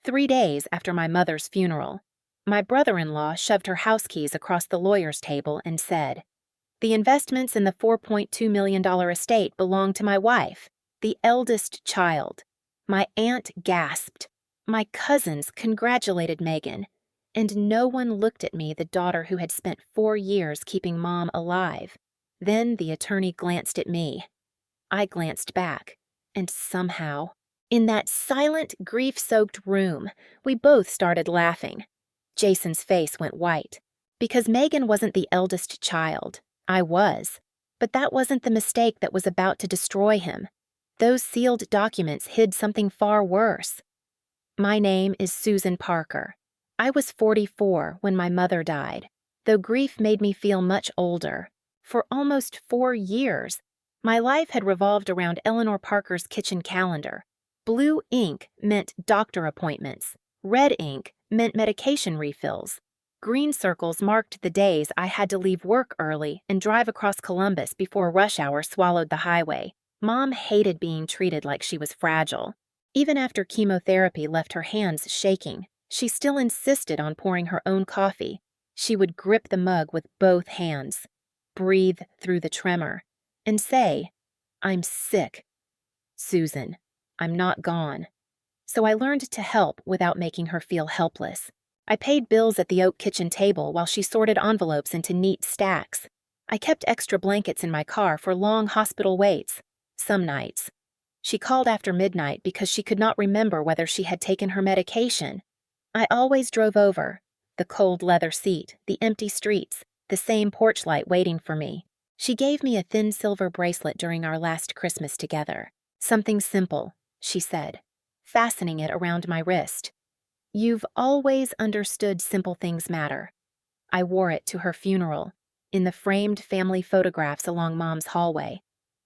3 days after my mother's funeral, my brother-in-law shoved her house keys across the lawyer's table and said, "The investments in the $4.2 million estate belong to my wife, the eldest child." My aunt gasped. My cousins congratulated Megan, and no one looked at me, the daughter who had spent 4 years keeping Mom alive. Then the attorney glanced at me. I glanced back, and somehow, in that silent, grief-soaked room, we both started laughing. Jason's face went white. Because Megan wasn't the eldest child, I was. But that wasn't the mistake that was about to destroy him. Those sealed documents hid something far worse. My name is Susan Parker. I was 44 when my mother died, though grief made me feel much older. For almost 4 years, my life had revolved around Eleanor Parker's kitchen calendar. Blue ink meant doctor appointments. Red ink meant medication refills. Green circles marked the days I had to leave work early and drive across Columbus before rush hour swallowed the highway. Mom hated being treated like she was fragile. Even after chemotherapy left her hands shaking, she still insisted on pouring her own coffee. She would grip the mug with both hands, breathe through the tremor, and say, "I'm sick. Susan, I'm not gone." So I learned to help without making her feel helpless. I paid bills at the oak kitchen table while she sorted envelopes into neat stacks. I kept extra blankets in my car for long hospital waits, some nights. She called after midnight because she could not remember whether she had taken her medication. I always drove over. The cold leather seat, the empty streets, the same porch light waiting for me. She gave me a thin silver bracelet during our last Christmas together. "Something simple," she said, fastening it around my wrist. "You've always understood simple things matter." I wore it to her funeral, in the framed family photographs along Mom's hallway.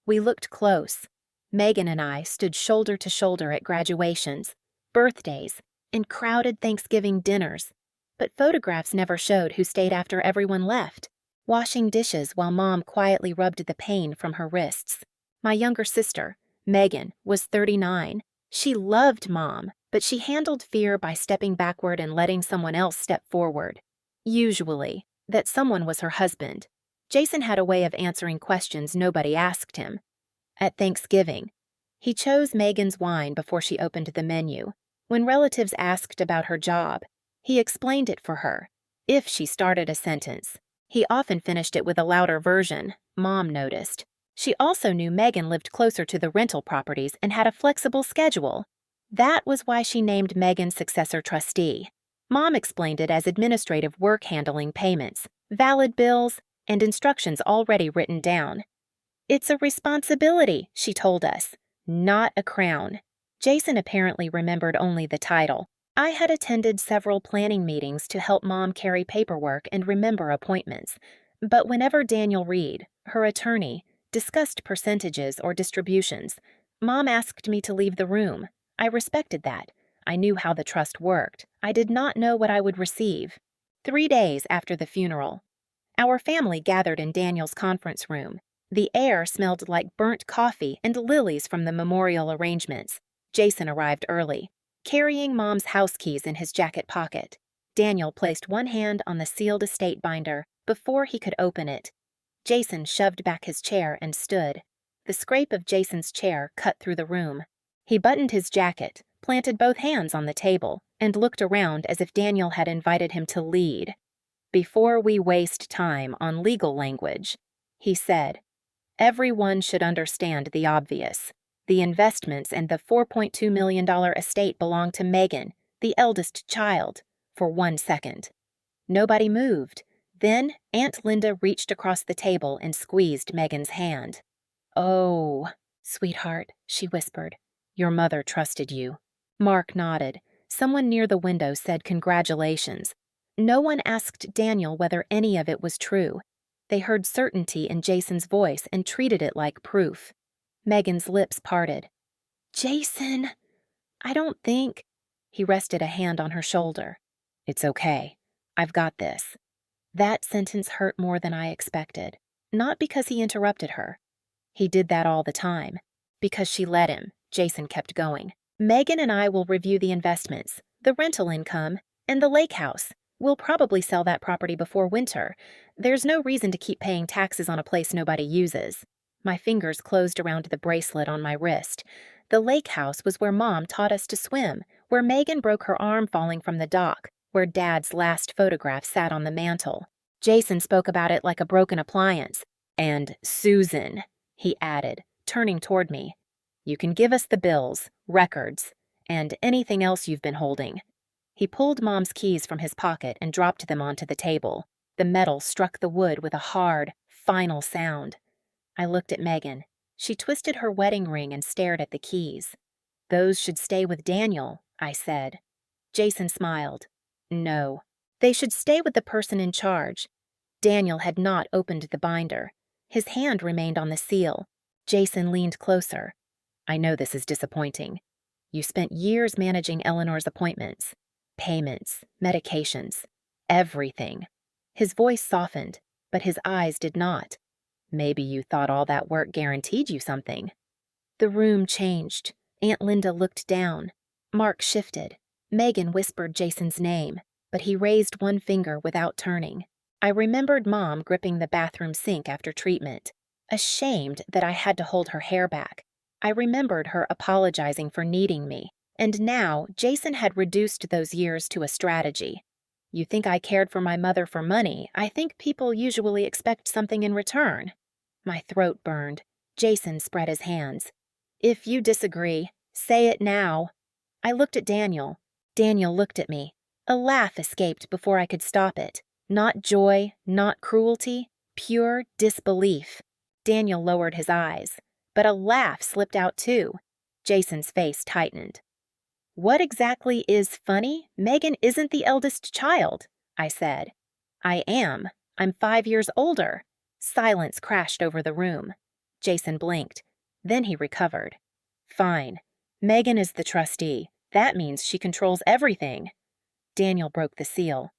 We looked close. Megan and I stood shoulder to shoulder at graduations, birthdays, and crowded Thanksgiving dinners. But photographs never showed who stayed after everyone left, washing dishes while Mom quietly rubbed the pain from her wrists. My younger sister, Megan, was 39. She loved Mom, but she handled fear by stepping backward and letting someone else step forward. Usually, that someone was her husband. Jason had a way of answering questions nobody asked him. At Thanksgiving, he chose Megan's wine before she opened the menu. When relatives asked about her job, he explained it for her. If she started a sentence, he often finished it with a louder version, Mom noticed. She also knew Megan lived closer to the rental properties and had a flexible schedule. That was why she named Megan successor trustee. Mom explained it as administrative work handling payments, valid bills, and instructions already written down. "It's a responsibility," she told us, "not a crown." Jason apparently remembered only the title. I had attended several planning meetings to help Mom carry paperwork and remember appointments. But whenever Daniel Reed, her attorney, discussed percentages or distributions, Mom asked me to leave the room. I respected that. I knew how the trust worked. I did not know what I would receive. 3 days after the funeral, our family gathered in Daniel's conference room. The air smelled like burnt coffee and lilies from the memorial arrangements. Jason arrived early, carrying Mom's house keys in his jacket pocket. Daniel placed one hand on the sealed estate binder before he could open it. Jason shoved back his chair and stood. The scrape of Jason's chair cut through the room. He buttoned his jacket, planted both hands on the table, and looked around as if Daniel had invited him to lead. "Before we waste time on legal language," he said, "everyone should understand the obvious. The investments and the $4.2 million estate belong to Megan, the eldest child, for 1 second." Nobody moved. Then Aunt Linda reached across the table and squeezed Megan's hand. "Oh, sweetheart," she whispered, "your mother trusted you." Mark nodded. Someone near the window said congratulations. No one asked Daniel whether any of it was true. They heard certainty in Jason's voice and treated it like proof. Megan's lips parted. "Jason, I don't think—" He rested a hand on her shoulder. "It's okay. I've got this." That sentence hurt more than I expected. Not because he interrupted her. He did that all the time. Because she let him. Jason kept going. "Megan and I will review the investments. The rental income, and the lake house. We'll probably sell that property before winter. There's no reason to keep paying taxes on a place nobody uses. My fingers closed around the bracelet on my wrist. The lake house was where Mom taught us to swim, where Megan broke her arm falling from the dock, where Dad's last photograph sat on the mantel. Jason spoke about it like a broken appliance. And Susan, he added, turning toward me. You can give us the bills, records, and anything else you've been holding. He pulled Mom's keys from his pocket and dropped them onto the table. The metal struck the wood with a hard, final sound. I looked at Megan. She twisted her wedding ring and stared at the keys. Those should stay with Daniel, I said. Jason smiled. No. They should stay with the person in charge. Daniel had not opened the binder. His hand remained on the seal. Jason leaned closer. I know this is disappointing. You spent years managing Eleanor's appointments, payments, medications, everything. His voice softened, but his eyes did not. Maybe you thought all that work guaranteed you something. The room changed. Aunt Linda looked down. Mark shifted. Megan whispered Jason's name, but he raised one finger without turning. I remembered Mom gripping the bathroom sink after treatment, ashamed that I had to hold her hair back. I remembered her apologizing for needing me, and now Jason had reduced those years to a strategy. You think I cared for my mother for money, I think people usually expect something in return. My throat burned. Jason spread his hands. If you disagree, say it now. I looked at Daniel. Daniel looked at me. A laugh escaped before I could stop it. Not joy, not cruelty, pure disbelief. Daniel lowered his eyes, but a laugh slipped out too. Jason's face tightened. What exactly is funny? Megan isn't the eldest child, I said. I am. I'm 5 years older. Silence crashed over the room. Jason blinked. Then he recovered. Fine. Megan is the trustee. That means she controls everything. Daniel broke the seal.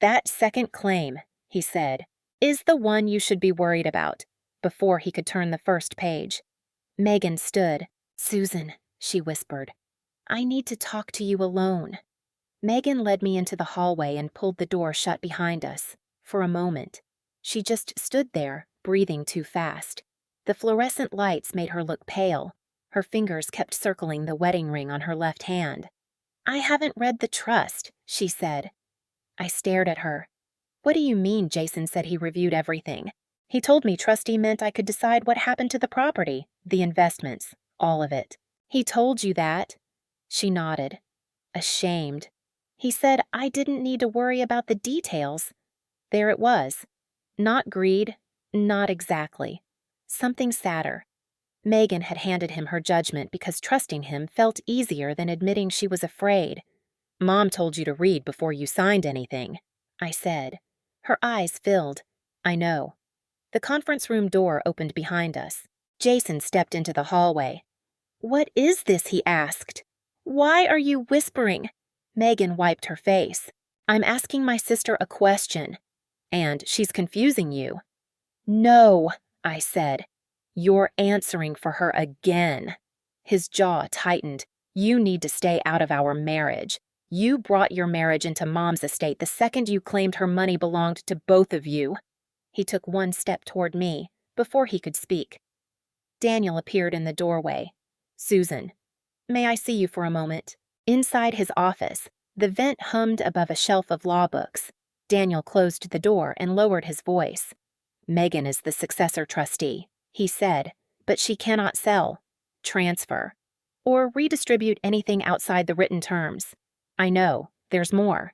That second claim, he said, is the one you should be worried about, before he could turn the first page. Megan stood. Susan, she whispered, I need to talk to you alone. Megan led me into the hallway and pulled the door shut behind us. For a moment. She just stood there, breathing too fast. The fluorescent lights made her look pale. Her fingers kept circling the wedding ring on her left hand. I haven't read the trust, she said. I stared at her. What do you mean Jason said he reviewed everything? He told me trustee meant I could decide what happened to the property, the investments, all of it. He told you that? She nodded. Ashamed. He said I didn't need to worry about the details. There it was. Not greed, not exactly. Something sadder. Megan had handed him her judgment because trusting him felt easier than admitting she was afraid. Mom told you to read before you signed anything, I said. Her eyes filled. I know. The conference room door opened behind us. Jason stepped into the hallway. What is this? He asked. Why are you whispering? Megan wiped her face. I'm asking my sister a question. And she's confusing you. No, I said. You're answering for her again. His jaw tightened. You need to stay out of our marriage. You brought your marriage into Mom's estate the second you claimed her money belonged to both of you. He took one step toward me before he could speak. Daniel appeared in the doorway. Susan, may I see you for a moment? Inside his office, the vent hummed above a shelf of law books. Daniel closed the door and lowered his voice. Megan is the successor trustee, he said, but she cannot sell, transfer, or redistribute anything outside the written terms. I know, there's more.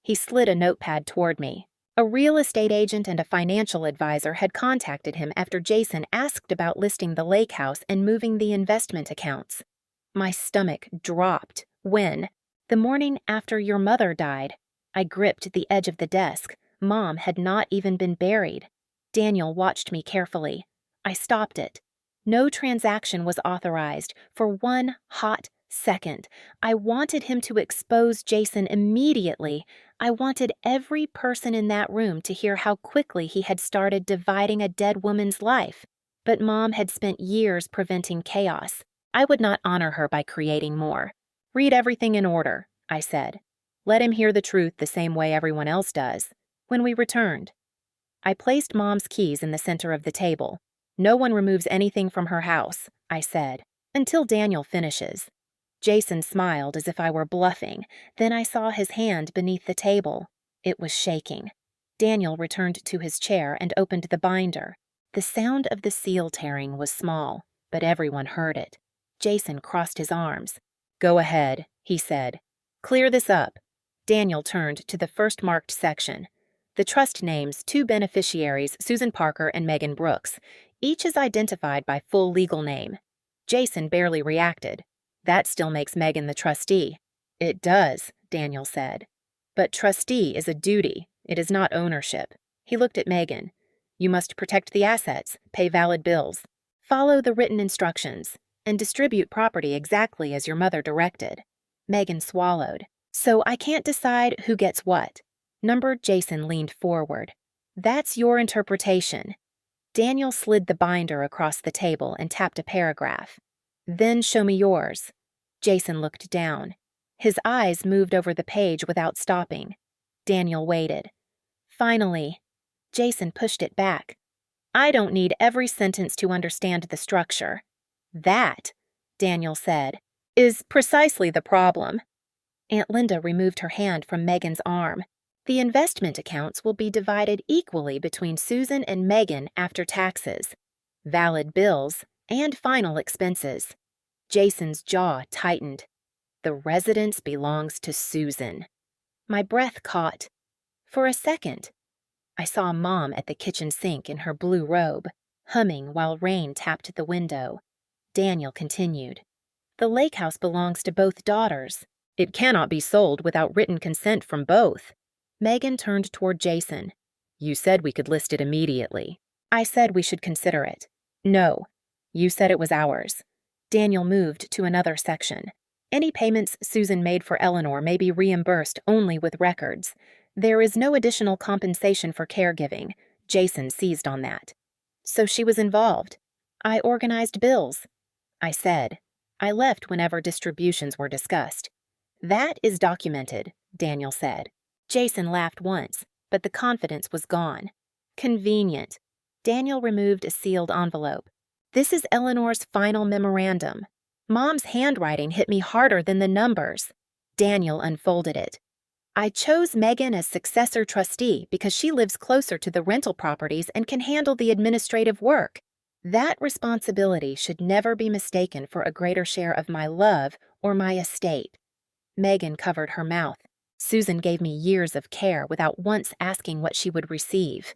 He slid a notepad toward me. A real estate agent and a financial advisor had contacted him after Jason asked about listing the lake house and moving the investment accounts. My stomach dropped when, the morning after your mother died, I gripped the edge of the desk. Mom had not even been buried. Daniel watched me carefully. I stopped it. No transaction was authorized for one hot second. I wanted him to expose Jason immediately. I wanted every person in that room to hear how quickly he had started dividing a dead woman's life. But Mom had spent years preventing chaos. I would not honor her by creating more. Read everything in order, I said. Let him hear the truth the same way everyone else does. When we returned, I placed Mom's keys in the center of the table. No one removes anything from her house, I said, until Daniel finishes. Jason smiled as if I were bluffing. Then I saw his hand beneath the table. It was shaking. Daniel returned to his chair and opened the binder. The sound of the seal tearing was small, but everyone heard it. Jason crossed his arms. Go ahead, he said. Clear this up. Daniel turned to the first marked section. The trust names 2 beneficiaries, Susan Parker and Megan Brooks. Each is identified by full legal name. Jason barely reacted. That still makes Megan the trustee. It does, Daniel said. But trustee is a duty. It is not ownership. He looked at Megan. You must protect the assets, pay valid bills, follow the written instructions, and distribute property exactly as your mother directed. Megan swallowed. So I can't decide who gets what. Numbered Jason leaned forward. That's your interpretation. Daniel slid the binder across the table and tapped a paragraph. Then show me yours. Jason looked down. His eyes moved over the page without stopping. Daniel waited. Finally, Jason pushed it back. I don't need every sentence to understand the structure. That, Daniel said, is precisely the problem. Aunt Linda removed her hand from Megan's arm. The investment accounts will be divided equally between Susan and Megan after taxes, valid bills, and final expenses. Jason's jaw tightened. The residence belongs to Susan. My breath caught. For a second, I saw Mom at the kitchen sink in her blue robe, humming while rain tapped the window. Daniel continued. The lake house belongs to both daughters. It cannot be sold without written consent from both. Megan turned toward Jason. You said we could list it immediately. I said we should consider it. No. You said it was ours. Daniel moved to another section. Any payments Susan made for Eleanor may be reimbursed only with records. There is no additional compensation for caregiving. Jason seized on that. So she was involved. I organized bills. I said. I left whenever distributions were discussed. That is documented, Daniel said. Jason laughed once, but the confidence was gone. Convenient. Daniel removed a sealed envelope. This is Eleanor's final memorandum. Mom's handwriting hit me harder than the numbers. Daniel unfolded it. I chose Megan as successor trustee because she lives closer to the rental properties and can handle the administrative work. That responsibility should never be mistaken for a greater share of my love or my estate. Megan covered her mouth. Susan gave me years of care without once asking what she would receive.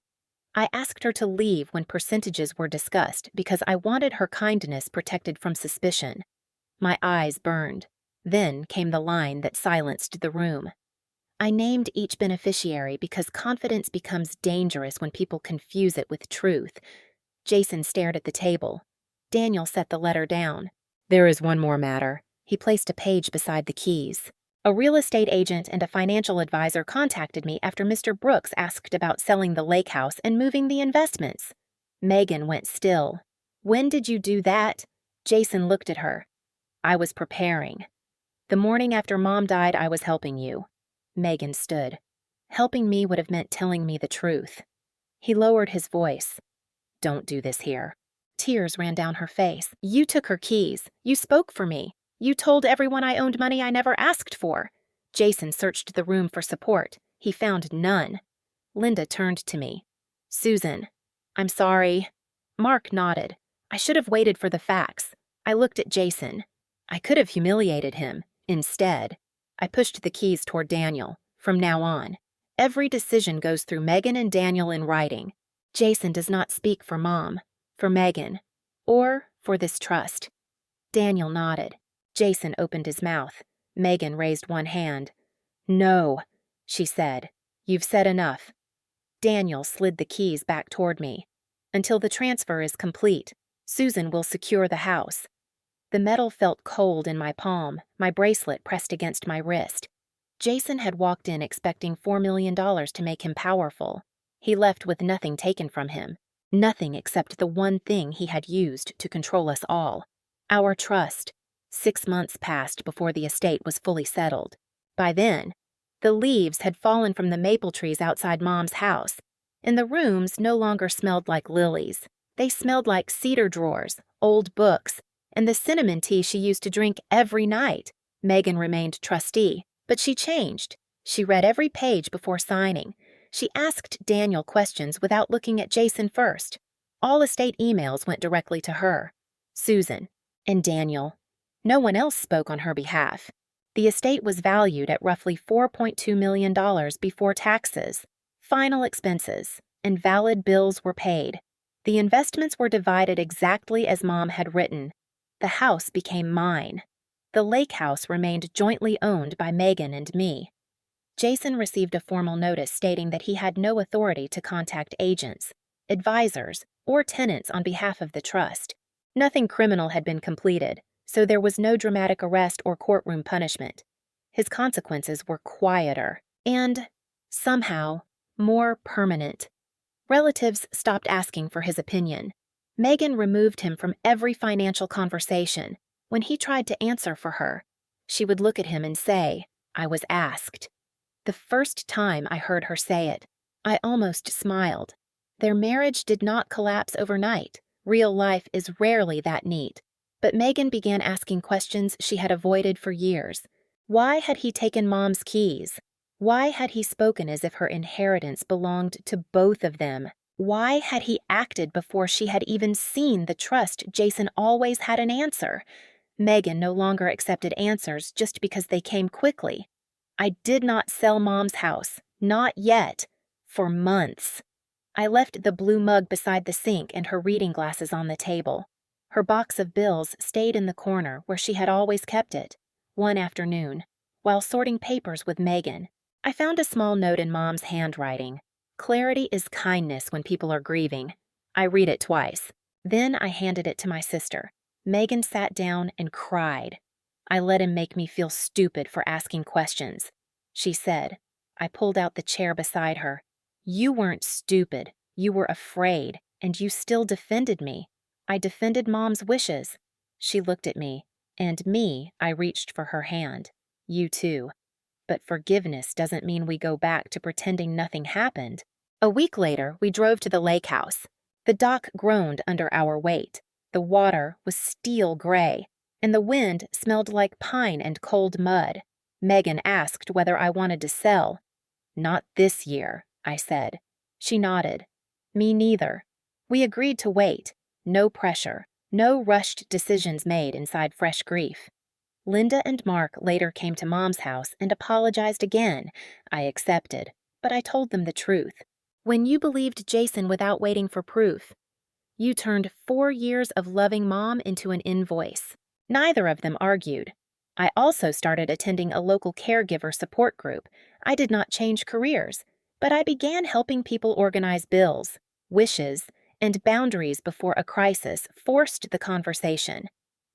I asked her to leave when percentages were discussed because I wanted her kindness protected from suspicion. My eyes burned. Then came the line that silenced the room. I named each beneficiary because confidence becomes dangerous when people confuse it with truth. Jason stared at the table. Daniel set the letter down. There is one more matter. He placed a page beside the keys. A real estate agent and a financial advisor contacted me after Mr. Brooks asked about selling the lake house and moving the investments. Megan went still. When did you do that? Jason looked at her. I was preparing. The morning after Mom died, I was helping you. Megan stood. Helping me would have meant telling me the truth. He lowered his voice. Don't do this here. Tears ran down her face. You took her keys. You spoke for me. You told everyone I owned money I never asked for. Jason searched the room for support. He found none. Linda turned to me. Susan, I'm sorry. Mark nodded. I should have waited for the facts. I looked at Jason. I could have humiliated him. Instead, I pushed the keys toward Daniel. From now on, every decision goes through Megan and Daniel in writing. Jason does not speak for Mom, for Megan, or for this trust. Daniel nodded. Jason opened his mouth. Megan raised one hand. No, she said. You've said enough. Daniel slid the keys back toward me. Until the transfer is complete, Susan will secure the house. The metal felt cold in my palm, my bracelet pressed against my wrist. Jason had walked in expecting $4 million to make him powerful. He left with nothing taken from him. Nothing except the one thing he had used to control us all. Our trust. 6 months passed before the estate was fully settled. By then, The leaves had fallen from the maple trees outside Mom's house, and the rooms no longer smelled like lilies. They smelled like cedar drawers, old books, and the cinnamon tea she used to drink every night. Megan remained trustee, but she changed. She read every page before signing. She asked Daniel questions without looking at Jason first. All estate emails went directly to her, Susan, and Daniel. No one else spoke on her behalf. The estate was valued at roughly $4.2 million before taxes, final expenses, and valid bills were paid. The investments were divided exactly as Mom had written. The house became mine. The lake house remained jointly owned by Megan and me. Jason received a formal notice stating that he had no authority to contact agents, advisors, or tenants on behalf of the trust. Nothing criminal had been completed, so there was no dramatic arrest or courtroom punishment. His consequences were quieter and, somehow, more permanent. Relatives stopped asking for his opinion. Megan removed him from every financial conversation. When he tried to answer for her, she would look at him and say, "I was asked." The first time I heard her say it, I almost smiled. Their marriage did not collapse overnight. Real life is rarely that neat. But Megan began asking questions she had avoided for years. Why had he taken Mom's keys? Why had he spoken as if her inheritance belonged to both of them? Why had he acted before she had even seen the trust Jason always had an answer? Megan no longer accepted answers just because they came quickly. I did not sell Mom's house, not yet, for months. I left the blue mug beside the sink and her reading glasses on the table. Her box of bills stayed in the corner where she had always kept it. One afternoon, while sorting papers with Megan, I found a small note in Mom's handwriting. "Clarity is kindness when people are grieving." I read it twice. Then I handed it to my sister. Megan sat down and cried. I let him make me feel stupid for asking questions. She said. I pulled out the chair beside her. "You weren't stupid. You were afraid, and you still defended me. I defended Mom's wishes." She looked at me, and I reached for her hand. "You too. But forgiveness doesn't mean we go back to pretending nothing happened." A week later, we drove to the lake house. The dock groaned under our weight. The water was steel gray, and the wind smelled like pine and cold mud. Megan asked whether I wanted to sell. "Not this year," I said. She nodded. "Me neither." We agreed to wait. No pressure, no rushed decisions made inside fresh grief. Linda and Mark later came to Mom's house and apologized again. I accepted, but I told them the truth. When you believed Jason without waiting for proof, you turned 4 years of loving Mom into an invoice. Neither of them argued. I also started attending a local caregiver support group. I did not change careers, but I began helping people organize bills, wishes, and boundaries before a crisis forced the conversation.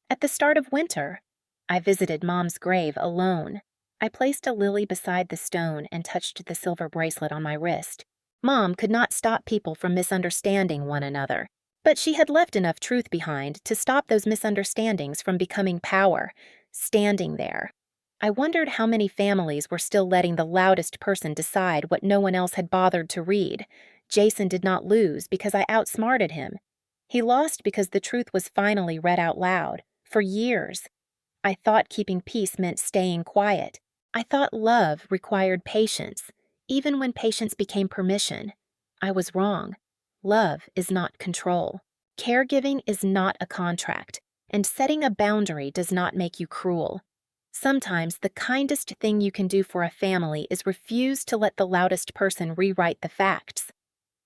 At the start of winter, I visited Mom's grave alone. I placed a lily beside the stone and touched the silver bracelet on my wrist. Mom could not stop people from misunderstanding one another, but she had left enough truth behind to stop those misunderstandings from becoming power, standing there. I wondered how many families were still letting the loudest person decide what no one else had bothered to read. Jason did not lose because I outsmarted him. He lost because the truth was finally read out loud. For years, I thought keeping peace meant staying quiet. I thought love required patience, even when patience became permission. I was wrong. Love is not control. Caregiving is not a contract, and setting a boundary does not make you cruel. Sometimes the kindest thing you can do for a family is refuse to let the loudest person rewrite the facts.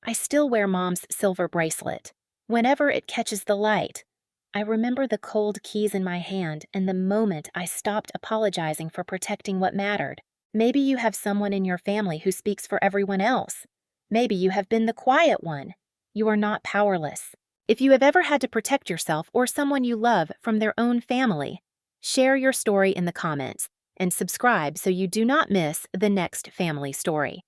I still wear Mom's silver bracelet. Whenever it catches the light, I remember the cold keys in my hand and the moment I stopped apologizing for protecting what mattered. Maybe you have someone in your family who speaks for everyone else. Maybe you have been the quiet one. You are not powerless. If you have ever had to protect yourself or someone you love from their own family, share your story in the comments and subscribe so you do not miss the next family story.